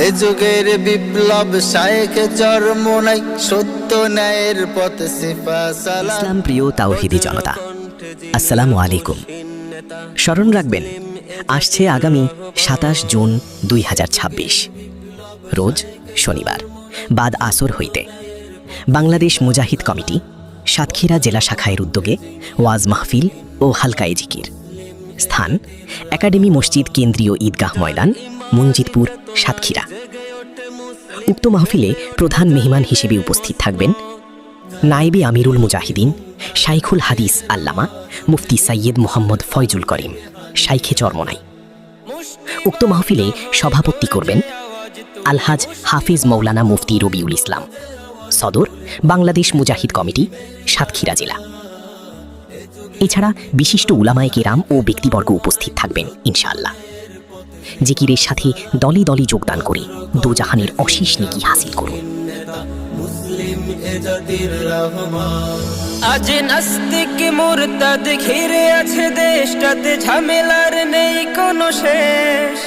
এ যুগের বিপ্লব শায়েখ চরমোনাই, সত্য ন্যায়ের পথে সিফা সালাম। ইসলাম প্রিয় তাওহীদি জনতা, আসসালামু আলাইকুম। স্মরণ রাখবেন, আসছে আগামী ২৭ জুন ২০২৬, রোজ শনিবার বাদ আসর হইতে বাংলাদেশ মুজাহিদ কমিটি সাতক্ষীরা জেলা শাখায়ের উদ্যোগে ওয়াজ মাহফিল ও হালকায়ে জিকির। স্থান একাডেমি মসজিদ কেন্দ্রীয় ঈদগাহ ময়দান, মঞ্জিদপুর, সাতক্ষীরা। উক্ত মাহফিলে প্রধান মেহমান হিসেবে উপস্থিত থাকবেন নায়েবে আমিরুল মুজাহিদিন শাইখুল হাদিস আল্লামা মুফতি সৈয়দ মোহাম্মদ ফয়জুল করিম, শাইখে চরমোনাই। উক্ত মাহফিলে সভাপতি করবেন আলহাজ হাফিজ মৌলানা মুফতি রবিউল ইসলাম, সদর বাংলাদেশ মুজাহিদ কমিটি, সাতক্ষীরা জেলা। এছাড়া বিশিষ্ট উলামায়ে কেরাম ও ব্যক্তিবর্গ উপস্থিত থাকবেন ইনশাআল্লাহ। জিকিরের সাথে দলে দলে যোগদান করে দোজাহানের অশেষ নেকি হাসিল করুন। আজ নাস্তিক মুরতাদ ঘিরে আছে দেশটাতে, ঝামেলার নেই কোনো শেষ।